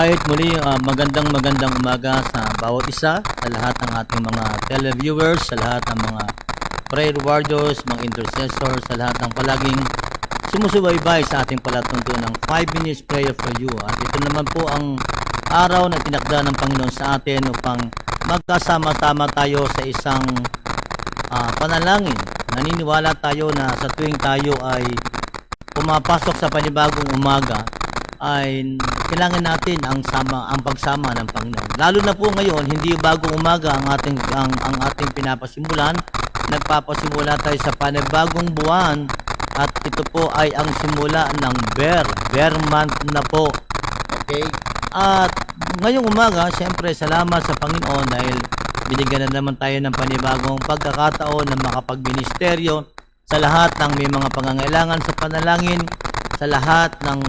Alright, muli magandang umaga sa bawat isa, sa lahat ng ating mga televiewers, sa lahat ng mga prayer warriors, mga intercessors, sa lahat ng palaging sumusubaybay sa ating palatuntunang 5 minutes prayer for you. At ito naman po ang araw na tinakda ng Panginoon sa atin upang magkasama-tama tayo sa isang panalangin. Naniniwala tayo na sa tuwing tayo ay pumapasok sa panibagong umaga, ay kailangan natin ang pagsama ng Panginoon. Lalo na po ngayon, hindi bagong umaga ang ating pinapasimulan. Nagpapasimula tayo sa panibagong buwan at ito po ay ang simula ng Bear month na po. Okay? At ngayong umaga, siyempre salamat sa Panginoon dahil binigyan na naman tayo ng panibagong pagkakataon na makapagministeryo sa lahat ng may mga pangangailangan sa panalangin, sa lahat ng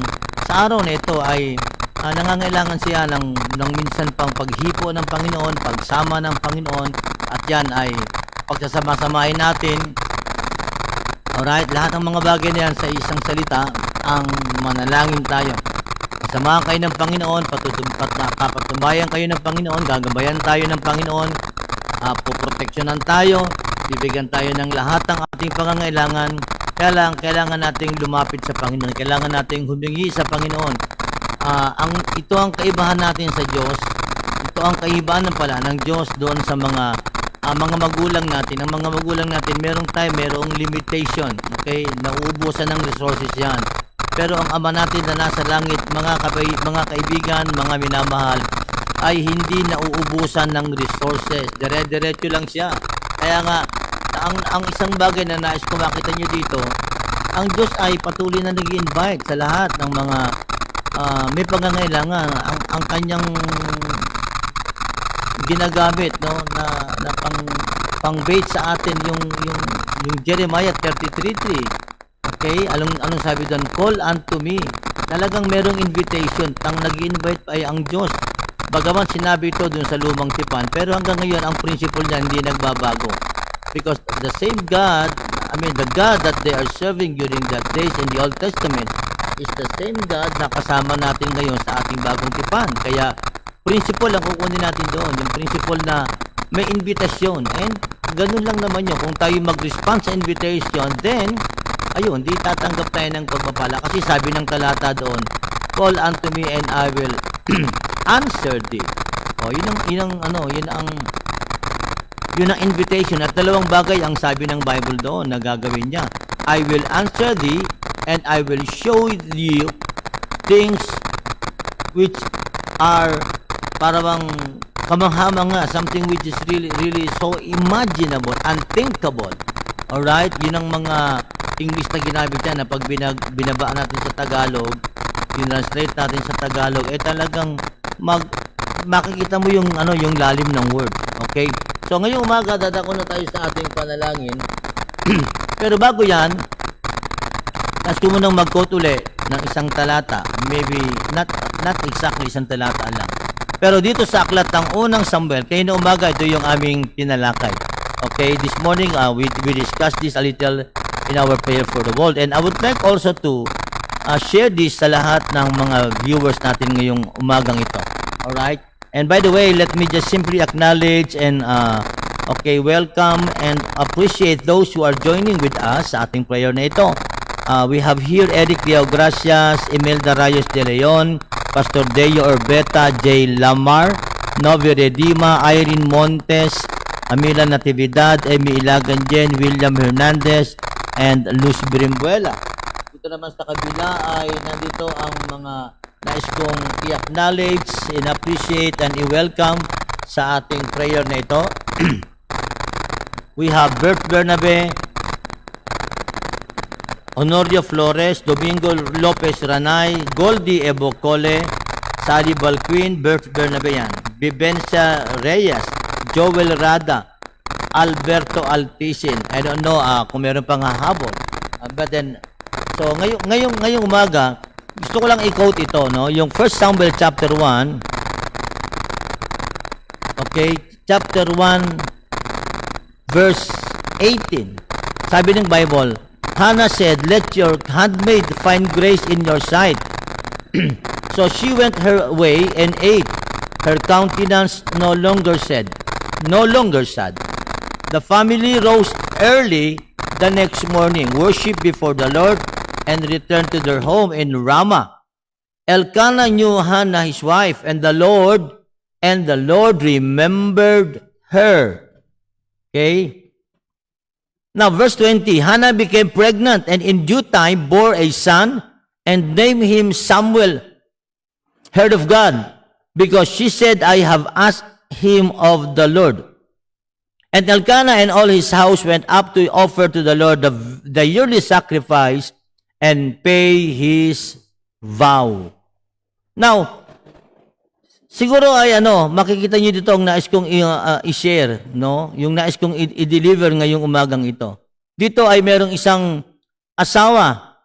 sa araw na ito ay nangangailangan siya ng minsan pang paghipo ng Panginoon, pagsama ng Panginoon, at yan ay pagsasama-samahin natin. Alright, lahat ng mga bagay na yan sa isang salita, ang manalangin tayo. Samahan kayo ng Panginoon, kapatubayan kayo ng Panginoon, gagabayan tayo ng Panginoon, poproteksyonan tayo, bibigyan tayo ng lahat ng ating pangangailangan. Kailangan nating lumapit sa Panginoon. Kailangan nating humingi sa Panginoon. Ito ang kaibahan natin sa Diyos. Ito ang kaibahan ng Diyos doon sa mga magulang natin. Ang mga magulang natin, merong limitation. Okay? Nauubusan ng resources yan. Pero ang Ama natin na nasa langit, mga kaibigan, mga minamahal, ay hindi nauubusan ng resources. Dire-diretso lang siya. Kaya nga, ang isang bagay na nais ko makita nyo dito, ang Diyos ay patuloy na nag-i-invite sa lahat ng mga may pangangailangan. Ang kanyang ginagamit, no, na pang-bait sa atin yung Jeremiah 33:3. Okay? Anong sabi doon? Call unto me. Talagang merong invitation. Ang nag-i-invite ay ang Diyos. Bagaman sinabi ito doon sa lumang tipan, pero hanggang ngayon ang principle niya hindi nagbabago. Because the same God, the God that they are serving during that days in the Old Testament is the same God na kasama natin ngayon sa ating bagong tipan. Kaya, principle ang kukunin natin doon. Yung principle na may invitation. And ganun lang naman yun. Kung tayo mag-respond sa invitation, then, ayun, di tatanggap tayo ng pagpapala. Kasi sabi ng talata doon, call unto me and I will answer thee. O, yun ang invitation. At dalawang bagay ang sabi ng Bible doon na gagawin niya. I will answer thee and I will show you things which are parang kamangha-mangha, something which is really so imaginable, unthinkable. Alright? Yun ang mga English na ginamit niya na pag binaba natin sa Tagalog, translate natin sa Tagalog, talagang makikita mo yung lalim ng word. Okay? So ngayong umaga dadako na tayo sa ating panalangin. Pero bago 'yan, nais ko munang mag-quote uli ng isang talata. Maybe not exactly isang talata lang. Pero dito sa aklat ng unang Samuel, kaya na umaga ito yung aming tinalakay. Okay, this morning we discussed this a little in our prayer for the world, and I would like also to share this sa lahat ng mga viewers natin ngayong umagang ito. Alright? And by the way, let me just simply acknowledge and welcome and appreciate those who are joining with us sa ating prayer na ito. We have here Eric Liao Gracias, Imelda Rayos de Leon, Pastor Deo Orbeta, J. Lamar, Novi Redima, Irene Montes, Amila Natividad, Amy Ilagan Jen, William Hernandez, and Luz Brimbuela. Dito naman sa kabila ay nandito ang mga nais kong i-acknowledge, in-appreciate, and i-welcome sa ating prayer na ito. We have Bert Bernabe, Honorio Flores, Domingo Lopez Ranay, Goldie Ebocole, Sally Balquin, Bert Bernabe yan, Vivencia Reyes, Joel Rada, Alberto Alticin. I don't know kung meron pang hahabol. But then, so ngayong umaga, gusto ko lang i-quote ito, no? Yung 1 Samuel chapter 1. Okay, chapter 1 verse 18. Sabi ng Bible, Hannah said, "Let your handmaid find grace in your sight." So she went her way and ate. Her countenance no longer sad. The family rose early the next morning, worshiped before the Lord, and returned to their home in Ramah. Elkanah knew Hannah his wife, and the Lord remembered her. Okay? Now, verse 20, Hannah became pregnant and in due time bore a son and named him Samuel, heard of God, because she said, I have asked him of the Lord. And Elkanah and all his house went up to offer to the Lord the yearly sacrifice and pay his vow. Now, siguro ay makikita niyo dito ang nais kong i-share, no? Yung nais kong i-deliver ngayong umagang ito. Dito ay merong isang asawa,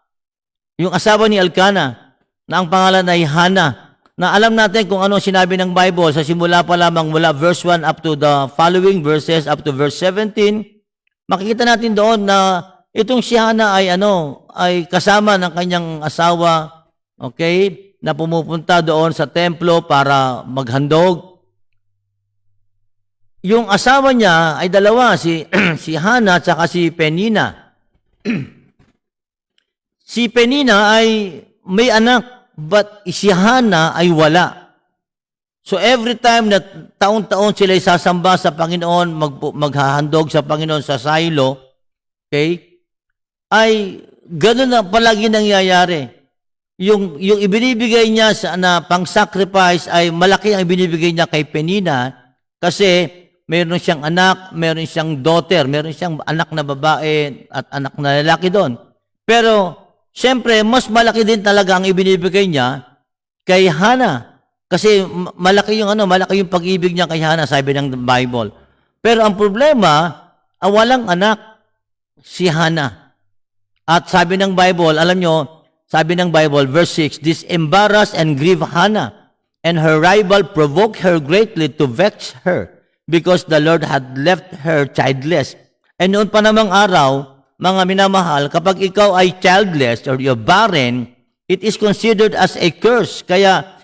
yung asawa ni Elkanah, na ang pangalan ay Hannah, na alam natin kung ano sinabi ng Bible sa simula pa lamang mula verse 1 up to the following verses up to verse 17. Makikita natin doon na itong si Hannah ay ay kasama ng kanyang asawa, okay, na pumupunta doon sa templo para maghandog. Yung asawa niya ay dalawa, si si Hannah at saka si Penina. Si Penina ay may anak, but si Hannah ay wala. So every time na taon-taon sila sasamba sa Panginoon, maghahandog sa Panginoon sa silo, okay, ay gano'n na palagi nangyayari. Yung ibinibigay niya na pang-sacrifice ay malaki ang ibinibigay niya kay Penina kasi meron siyang anak, meron siyang daughter, meron siyang anak na babae at anak na lalaki doon. Pero siyempre, mas malaki din talaga ang ibinibigay niya kay Hannah. Kasi malaki yung pag-ibig niya kay Hannah, sabi ng Bible. Pero ang problema, walang anak si Hannah. At sabi ng Bible, alam nyo, sabi ng Bible, verse 6, this embarrassed and grieved Hannah, and her rival provoked her greatly to vex her, because the Lord had left her childless. And noon pa namang araw, mga minamahal, kapag ikaw ay childless or you're barren, it is considered as a curse. Kaya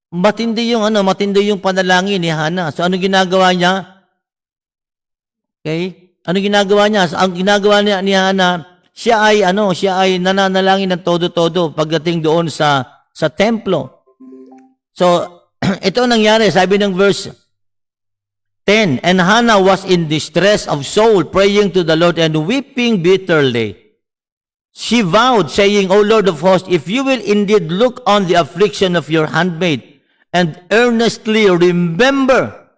matindi yung panalangin ni Hannah. So ano ginagawa niya? Okay? Ano ginagawa niya? So, ang ginagawa niya ni Hannah, siya ay nananalangin ng todo-todo pagdating doon sa templo. So ito nangyari, sabi ng verse 10, and Hannah was in distress of soul, praying to the Lord and weeping bitterly. She vowed, saying, O Lord of hosts, if you will indeed look on the affliction of your handmaid, and earnestly remember,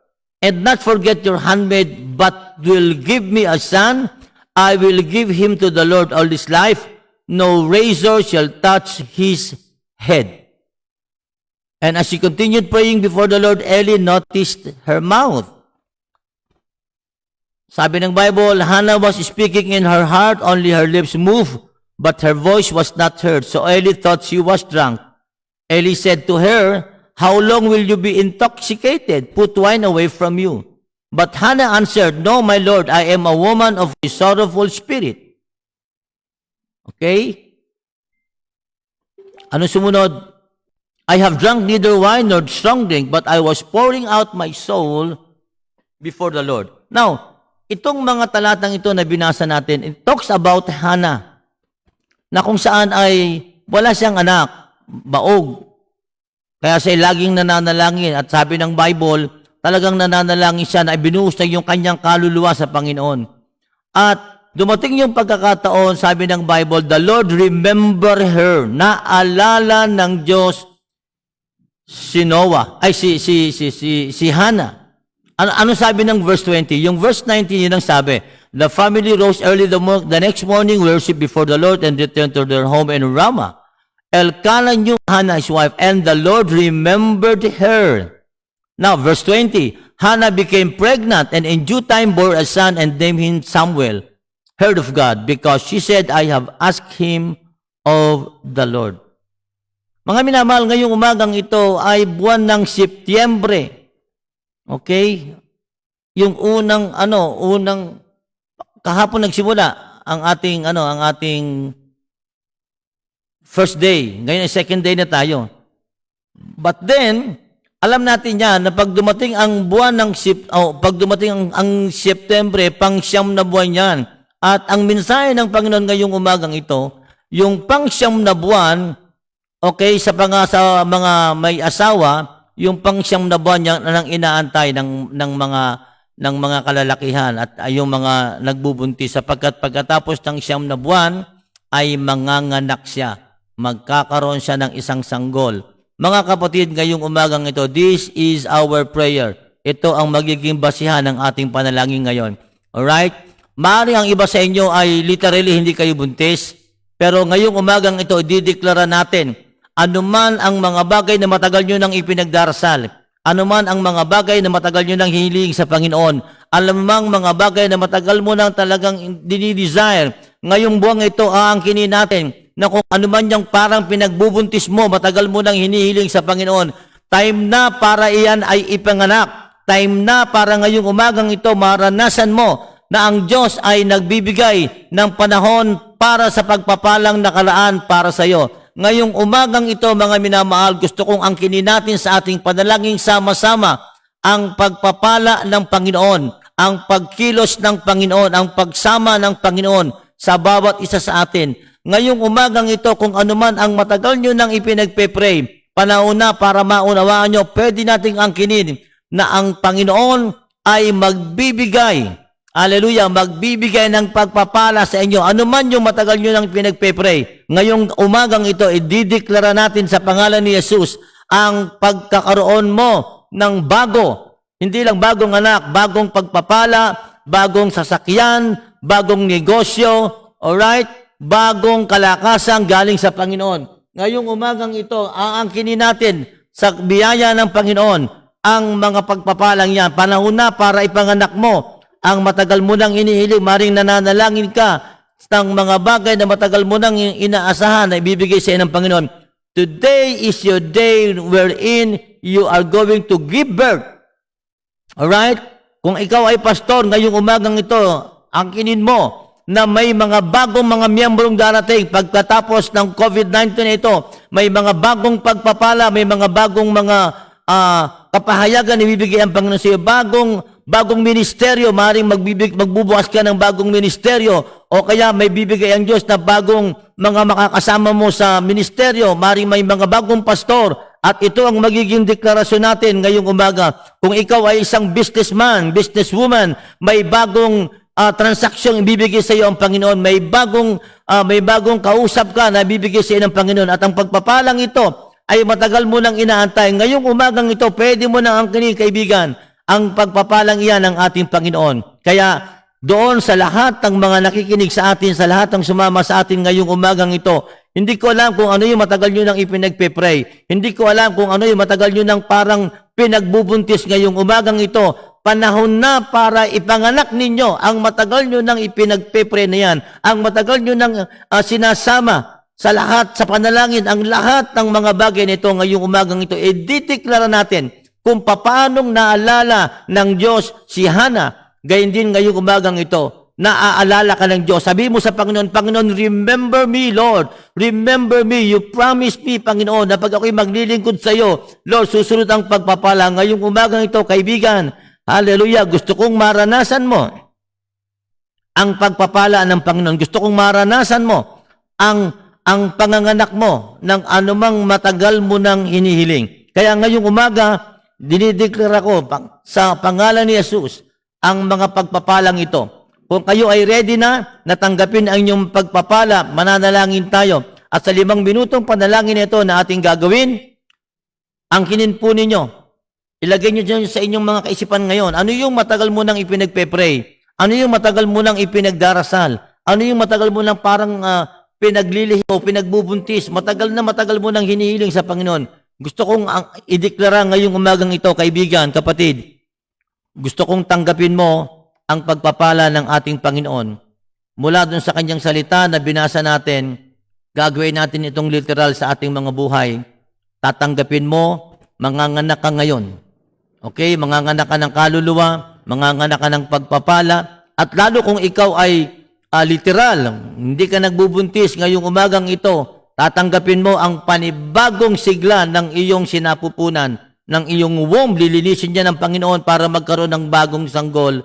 and not forget your handmaid, but will give me a son, I will give him to the Lord all his life. No razor shall touch his head. And as she continued praying before the Lord, Eli noticed her mouth. Sabi ng Bible, Hannah was speaking in her heart, only her lips moved, but her voice was not heard. So Eli thought she was drunk. Eli said to her, how long will you be intoxicated? Put wine away from you. But Hannah answered, no, my Lord, I am a woman of a sorrowful spirit. Okay? Ano sumunod? I have drunk neither wine nor strong drink, but I was pouring out my soul before the Lord. Now, itong mga talatang ito na binasa natin, it talks about Hannah, na kung saan ay wala siyang anak, baog. Kaya siya laging nananalangin at sabi ng Bible, talagang nananalangin siya na ibinuhos na yung kanyang kaluluwa sa Panginoon. At dumating yung pagkakataon, sabi ng Bible, the Lord remember her, naalala ng Diyos si Hannah. Ano sabi ng verse 20? Yung verse 19, yun ang sabi, the family rose early the next morning, worship before the Lord, and returned to their home in Ramah. Elkanah knew Hannah, his wife, and the Lord remembered her. Now, verse 20, Hannah became pregnant, and in due time bore a son, and named him Samuel, heard of God, because she said, I have asked him of the Lord. Mga minamahal, ngayong umagang ito ay buwan ng Setyembre. Okay? Yung unang kahapon nagsimula ang ating first day. Ngayon ay second day na tayo. But then, alam natin yan na pag dumating ang buwan ng pag dumating ang September, pang-siyam na buwan yan. At ang mensahe ng Panginoon ngayong umagang ito, yung pang-siyam na buwan, okay, sa mga may asawa, yung pang-siyam na buwan yan nang inaantay ng mga kalalakihan at yung mga nagbubuntis sapagkat pagkatapos ng siyam na buwan ay manganganak siya. Magkakaroon siya ng isang sanggol. Mga kapatid, ngayong umagang ito, this is our prayer. Ito ang magiging basihan ng ating panalangin ngayon. Alright? Maaari ang iba sa inyo ay literally hindi kayo buntis, pero ngayong umagang ito, dideklara natin, anuman ang mga bagay na matagal nyo nang ipinagdarasal, anuman ang mga bagay na matagal nyo nang hiling sa Panginoon, alamang mga bagay na matagal mo nang talagang dinidesire, ngayong buwang ito, aangkinin natin, na kung anuman yung parang pinagbubuntis mo, matagal mo nang hinihiling sa Panginoon, time na para iyan ay ipanganak. Time na para ngayong umagang ito, maranasan mo na ang Diyos ay nagbibigay ng panahon para sa pagpapalang nakalaan para sa iyo. Ngayong umagang ito, mga minamahal, gusto kong angkinin natin sa ating panalangin sama-sama ang pagpapala ng Panginoon, ang pagkilos ng Panginoon, ang pagsama ng Panginoon sa bawat isa sa atin. Ngayong umagang ito, kung anuman ang matagal nyo nang ipinagpe-pray, panahon na para maunawaan nyo, pwede nating angkinin na ang Panginoon ay magbibigay, hallelujah, magbibigay ng pagpapala sa inyo. Anuman yung matagal nyo nang pinagpe-pray, ngayong umagang ito, idideklara natin sa pangalan ni Jesus ang pagkakaroon mo ng bago. Hindi lang bagong anak, bagong pagpapala, bagong sasakyan, bagong negosyo, alright? Bagong kalakasan galing sa Panginoon. Ngayong umagang ito, aangkinin natin sa biyaya ng Panginoon ang mga pagpapalang yan. Panahon na para ipanganak mo ang matagal mo nang inihiling. Maring nananalangin ka ng mga bagay na matagal mo nang inaasahan na ibibigay sa iyo ng Panginoon. Today is your day wherein you are going to give birth. Alright? Kung ikaw ay pastor, ngayong umagang ito, angkinin mo na may mga bagong mga miyembrong darating pagkatapos ng COVID-19 ito. May mga bagong pagpapala, may mga bagong mga kapahayagan na ibibigay ang Panginoon sa iyo. Bagong ministeryo, maaaring magbubukas ka ng bagong ministeryo o kaya may bibigay ang Diyos na bagong mga makakasama mo sa ministeryo. Maaaring may mga bagong pastor at ito ang magiging deklarasyon natin ngayong umaga. Kung ikaw ay isang businessman, businesswoman, may bagong transaksyong ibibigay sa iyo ang Panginoon, may bagong kausap ka na ibibigay sa iyo ng Panginoon at ang pagpapalang ito ay matagal mo nang inaantay. Ngayong umagang ito, pwede mo nang angkinin, kaibigan, ang pagpapalang iyan ng ating Panginoon. Kaya doon sa lahat ng mga nakikinig sa atin, sa lahat ng sumama sa atin ngayong umagang ito, hindi ko alam kung ano yung matagal nyo nang ipinagpe-pray. Hindi ko alam kung ano yung matagal nyo nang parang pinagbubuntis ngayong umagang ito. Panahon na para ipanganak ninyo ang matagal nyo nang ipinagpe-pray na yan. Ang matagal nyo nang sinasama sa lahat, sa panalangin, ang lahat ng mga bagay nito ngayong umagang ito. Idideklara natin kung paanong naalala ng Diyos si Hannah, gayon din ngayong umagang ito, naaalala ka ng Diyos. Sabi mo sa Panginoon, Panginoon, remember me, Lord. Remember me. You promised me, Panginoon, na pag ako'y maglilingkod sa iyo, Lord, susunod ang pagpapala. Ngayong umagang ito, kaibigan, hallelujah, gusto kong maranasan mo ang pagpapala ng Panginoon. Gusto kong maranasan mo ang panganganak mo ng anumang matagal mo nang hinihiling. Kaya ngayong umaga, dinideklara ko sa pangalan ni Jesus ang mga pagpapalang ito. Kung kayo ay ready na natanggapin ang inyong pagpapala, mananalangin tayo. At sa 5 minutong panalangin ito na ating gagawin, angkinin po ninyo. Ilagay nyo dyan sa inyong mga kaisipan ngayon. Ano yung matagal mo nang ipinagpe-pray? Ano yung matagal mo nang ipinagdarasal? Ano yung matagal mo nang parang pinaglilihi o pinagbubuntis? Matagal mo nang hinihiling sa Panginoon. Gusto kong ideklara ngayong umagang ito, kaibigan, kapatid. Gusto kong tanggapin mo ang pagpapala ng ating Panginoon. Mula dun sa kanyang salita na binasa natin, gagawin natin itong literal sa ating mga buhay. Tatanggapin mo, manganganak ka ngayon. Okay? Manganganak ka ng kaluluwa, manganganak ka ng pagpapala, at lalo kung ikaw ay literal, hindi ka nagbubuntis ngayong umagang ito, tatanggapin mo ang panibagong sigla ng iyong sinapupunan, ng iyong womb, lilinisin niya ng Panginoon para magkaroon ng bagong sanggol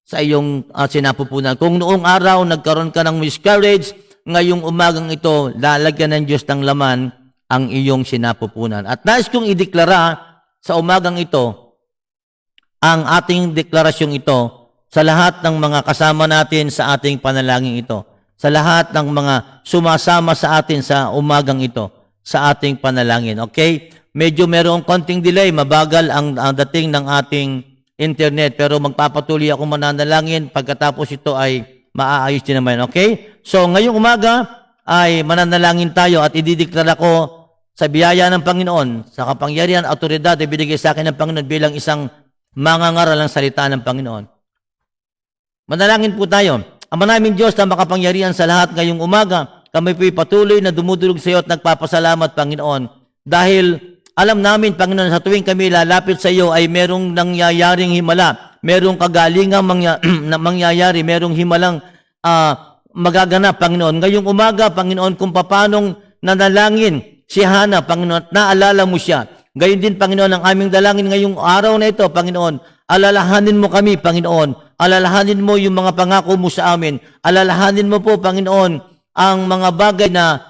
sa iyong sinapupunan. Kung noong araw nagkaroon ka ng miscarriage, ngayong umagang ito, lalagyan ng Diyos ng laman ang iyong sinapupunan. At nais kong ideklara sa umagang ito, ang ating deklarasyong ito, sa lahat ng mga kasama natin sa ating panalangin ito, sa lahat ng mga sumasama sa atin sa umagang ito, sa ating panalangin. Okay? Medyo merong konting delay, mabagal ang dating ng ating internet, pero magpapatuloy ako mananalangin, pagkatapos ito ay maaayos din naman. Okay? So, ngayong umaga ay mananalangin tayo at idideklara ko sa biyaya ng Panginoon, sa kapangyarihan at otoridad na binigay sa akin ng Panginoon bilang isang mangangaral ng salita ng Panginoon. Manalangin po tayo. Ama naming Diyos na makapangyarihan sa lahat ngayong umaga, kami po'y patuloy na dumudulog sa iyo at nagpapasalamat, Panginoon. Dahil alam namin, Panginoon, sa tuwing kami lalapit sa iyo ay merong nangyayaring himala, merong kagalingang mangyayari, merong himalang magaganap, Panginoon. Ngayong umaga, Panginoon, kung paanong nanalangin si Hana, Panginoon, at naalala mo siya. Gayon din, Panginoon, ang aming dalangin ngayong araw na ito, Panginoon. Alalahanin mo kami, Panginoon. Alalahanin mo yung mga pangako mo sa amin. Alalahanin mo po, Panginoon, ang mga bagay na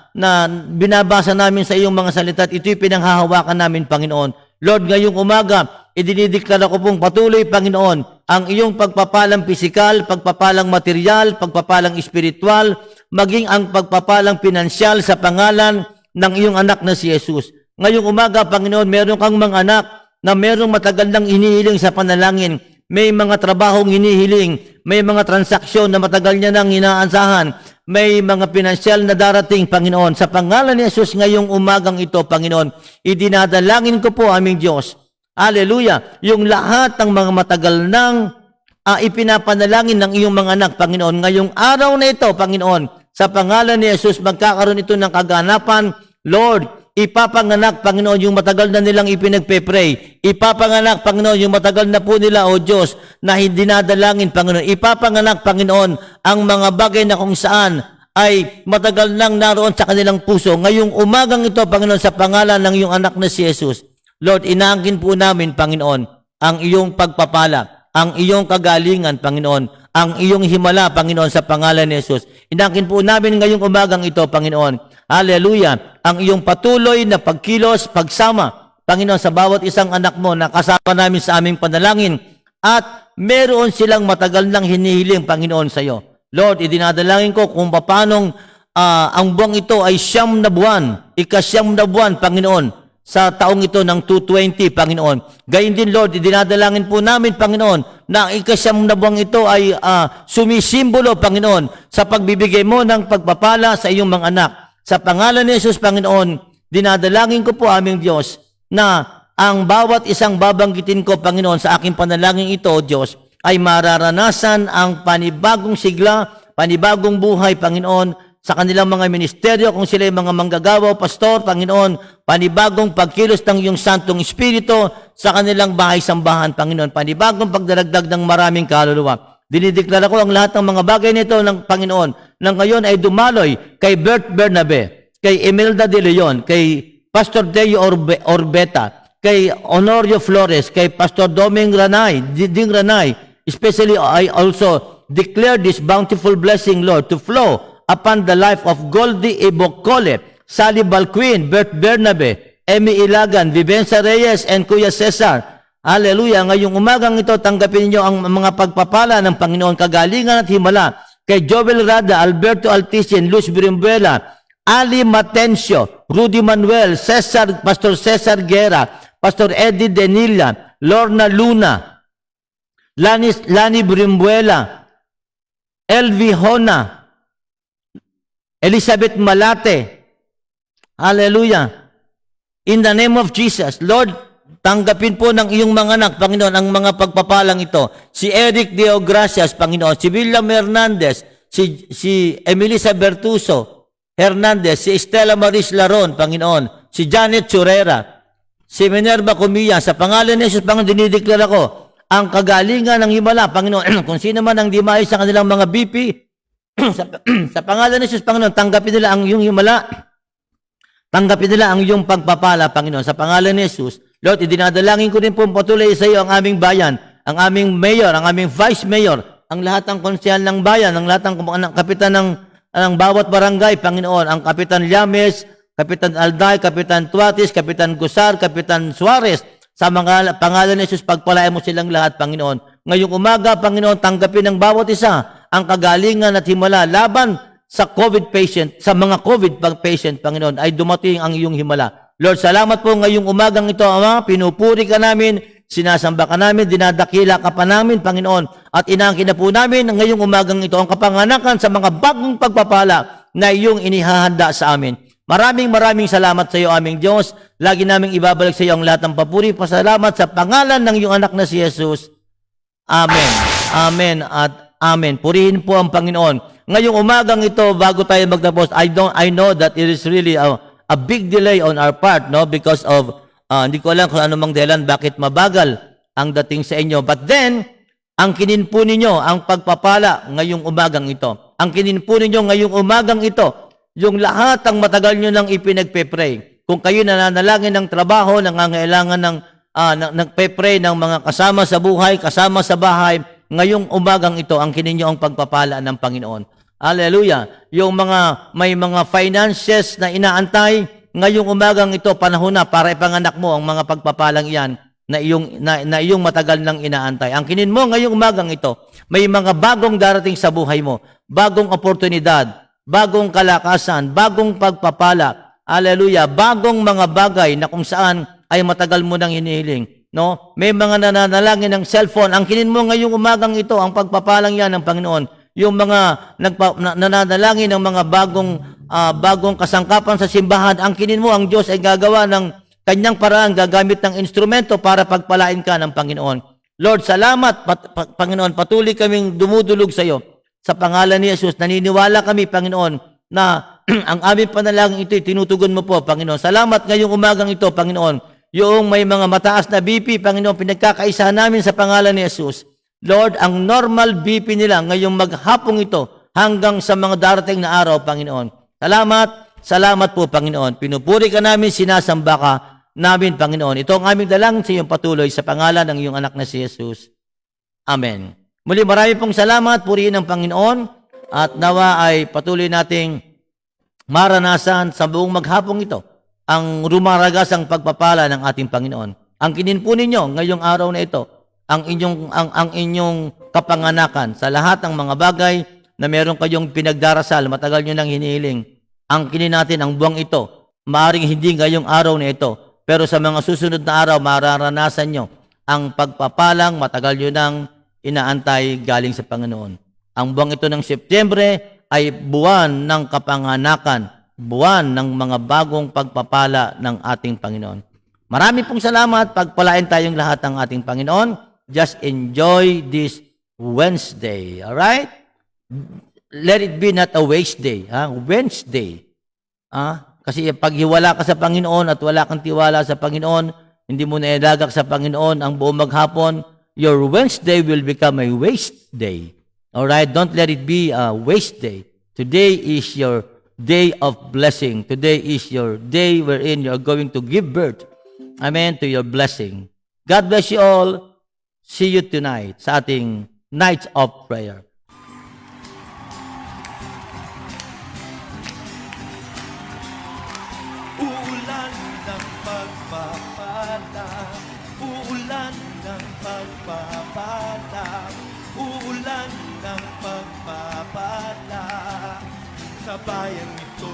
binabasa namin sa iyong mga salita at ito'y pinanghahawakan namin, Panginoon. Lord, ngayong umaga, idinideklara ko pong patuloy, Panginoon, ang iyong pagpapalang pisikal, pagpapalang material, pagpapalang espiritual, maging ang pagpapalang pinansyal sa pangalan ng iyong anak na si Jesus. Ngayong umaga, Panginoon, meron kang mga anak na merong matagal nang inihiling sa panalangin. May mga trabahong hinihiling, may mga transaksyon na matagal niya nang inaasahan, may mga pinansyal na darating, Panginoon. Sa pangalan ni Jesus ngayong umagang ito, Panginoon, idinadalangin ko po aming Diyos. Hallelujah! Yung lahat ng mga matagal nang ipinapanalangin ng iyong mga anak, Panginoon, ngayong araw na ito, Panginoon, sa pangalan ni Jesus, magkakaroon ito ng kaganapan. Lord, ipapanganak, Panginoon, yung matagal na nilang ipinagpe-pray. Ipapanganak, Panginoon, yung matagal na po nila, O Diyos, na hindi nadalangin, Panginoon. Ipapanganak, Panginoon, ang mga bagay na kung saan ay matagal nang naroon sa kanilang puso. Ngayong umagang ito, Panginoon, sa pangalan ng iyong anak na si Jesus, Lord, inaangkin po namin, Panginoon, ang iyong pagpapala, ang iyong kagalingan, Panginoon, ang iyong himala, Panginoon, sa pangalan ni Jesus. Inaangkin po namin ngayong umagang ito, Panginoon. Hallelujah! Ang iyong patuloy na pagkilos, pagsama, Panginoon, sa bawat isang anak mo na kasama namin sa aming panalangin at meron silang matagal nang hinihiling, Panginoon, sa iyo. Lord, idinadalangin ko kung paanong ang buwang ito ay 9 na buwan, ika-9 na buwan, Panginoon, sa taong ito ng 220, Panginoon. Gayun din, Lord, idinadalangin po namin, Panginoon, na ang ika-9 na buwang ito ay sumisimbolo, Panginoon, sa pagbibigay mo ng pagpapala sa iyong mga anak. Sa pangalan ni Jesus, Panginoon, dinadalangin ko po aming Diyos na ang bawat isang babanggitin ko, Panginoon, sa aking panalangin ito, Diyos, ay mararanasan ang panibagong sigla, panibagong buhay, Panginoon, sa kanilang mga ministeryo, kung sila ay mga manggagawa, pastor, Panginoon, panibagong pagkilos ng iyong Santong Espiritu sa kanilang bahay-sambahan, Panginoon, panibagong pagdaragdag ng maraming kaluluwa. Dinideklara ko ang lahat ng mga bagay nito ng Panginoon na ngayon ay dumaloy kay Bert Bernabe, kay Imelda De Leon, kay Pastor Deo Orbeta, kay Honorio Flores, kay Pastor Ding Ranay. Especially, I also declare this bountiful blessing, Lord, to flow upon the life of Goldie Ebocole, Sally Balquin, Bert Bernabe, Emmy Ilagan, Vivenza Reyes, and Kuya Cesar. Hallelujah! Ngayong umagang ito, tanggapin niyo ang mga pagpapala ng Panginoon, kagalingan at himala kay Joel Rada, Alberto Alticin, Luz Birimbuela, Ali Matencio, Rudy Manuel, Pastor Cesar Guerra, Pastor Eddie Denilla, Lorna Luna, Lani Birimbuela, LV Hona, Elizabeth Malate. Hallelujah! In the name of Jesus, Lord, tanggapin po ng iyong mga anak, Panginoon, ang mga pagpapalang ito. Si Eric Deo Gracias, Panginoon. Si William Hernandez. Si Emilisa Bertuso Hernandez. Si Estela Maris Laron, Panginoon. Si Janet Churera. Si Minerva Comilla. Sa pangalan ni Jesus, Panginoon, dinideklara ko ang kagalingan ng himala, Panginoon. Kung sino man ang di maayos sa kanilang mga BP, sa pangalan ni Jesus, Panginoon, tanggapin nila ang iyong himala. Tanggapin nila ang iyong pagpapala, Panginoon. Sa pangalan ni Jesus, Lord, idinadalangin ko rin po patuloy sa iyo ang aming bayan, ang aming mayor, ang aming vice mayor, ang lahat ng konsyal ng bayan, ang lahat ng kapitan ng bawat barangay, Panginoon, ang Kapitan Llames, Kapitan Alday, Kapitan Tuatis, Kapitan Gusar, Kapitan Suarez, sa mga pangalan ni Jesus, pagpalain mo silang lahat, Panginoon. Ngayong umaga, Panginoon, tanggapin ng bawat isa ang kagalingan at himala laban sa COVID patient, sa mga COVID patient, Panginoon, ay dumating ang iyong himala. Lord, salamat po ngayong umagang ito, Ama, pinupuri ka namin, sinasamba ka namin, dinadakila ka pa namin, Panginoon, at inaangkin na po namin ngayong umagang ito ang kapanganakan sa mga bagong pagpapala na iyong inihahanda sa amin. Maraming salamat sa iyo, aming Diyos. Lagi naming ibabalik sa iyo ang lahat ng papuri, pasalamat sa pangalan ng iyong anak na si Jesus. Amen. Amen at amen. Purihin po ang Panginoon. Ngayong umagang ito, bago tayo magtapos, I know that it is really a big delay on our part, no? Because of, hindi ko alam kung anumang dahilan bakit mabagal ang dating sa inyo. But then, ang kininpo ninyo, ang pagpapala ngayong umagang ito. Ang kininpo ninyo ngayong umagang ito, yung lahat ang matagal nyo nang ipinagpe-pray. Kung kayo nananalangin ng trabaho, nangangailangan ng nagpe-pray ng mga kasama sa buhay, kasama sa bahay, ngayong umagang ito, ang kininyo ang pagpapala ng Panginoon. Hallelujah. Yung may mga finances na inaantay, ngayong umagang ito, panahon na para ipanganak mo ang mga pagpapalang iyan na iyong matagal nang inaantay. Ang kinin mo ngayong umagang ito, may mga bagong darating sa buhay mo, bagong oportunidad, bagong kalakasan, bagong pagpapala. Hallelujah. Bagong mga bagay na kung saan ay matagal mo nang hinihiling. No? May mga nananalangin ng cellphone. Ang kinin mo ngayong umagang ito, ang pagpapalang yan ng Panginoon. Yung mga nananalangin ng mga bagong kasangkapan sa simbahan, ang kinin mo, ang Diyos ay gagawa ng kanyang paraan, gagamit ng instrumento para pagpalain ka ng Panginoon. Lord, salamat, Panginoon, patuloy kaming dumudulog sa iyo. Sa pangalan ni Jesus, naniniwala kami, Panginoon, na ang aming panalangin ito, tinutugon mo po, Panginoon. Salamat ngayong umagang ito, Panginoon. Yung may mga mataas na BP, Panginoon, pinagkakaisa namin sa pangalan ni Jesus. Lord, ang normal BP nila ngayong maghapong ito hanggang sa mga darating na araw, Panginoon. Salamat po, Panginoon. Pinupuri ka namin, sinasamba ka namin, Panginoon. Ito ang aming dalangin sa iyong patuloy sa pangalan ng iyong anak na si Jesus. Amen. Muli, marami pong salamat, purihin ng Panginoon, at nawa ay patuloy nating maranasan sa buong maghapong ito ang rumaragasang pagpapala ng ating Panginoon. Ang kininpo ninyo ngayong araw na ito, ang inyong kapanganakan sa lahat ng mga bagay na meron kayong pinagdarasal, matagal nyo nang hinihiling. Ang kinin natin ang buwang ito, maaaring hindi ngayong araw na ito, pero sa mga susunod na araw, mararanasan nyo ang pagpapalang matagal nyo nang inaantay galing sa Panginoon. Ang buwang ito ng Setyembre ay buwan ng kapanganakan, buwan ng mga bagong pagpapala ng ating Panginoon. Marami pong salamat, pagpalain tayong lahat ng ating Panginoon. Just enjoy this Wednesday. All right? Let it be not a waste day. Wednesday. Kasi pag hiwala ka sa Panginoon at wala kang tiwala sa Panginoon, hindi mo nailagak sa Panginoon ang buong maghapon, your Wednesday will become a waste day. All right? Don't let it be a waste day. Today is your day of blessing. Today is your day wherein you are going to give birth, amen, to your blessing. God bless you all. See you tonight sa ating Night of Prayer. Uulan ng pagpapala, uulan ng pagpapala, uulan ng pagpapala sa bayan ito.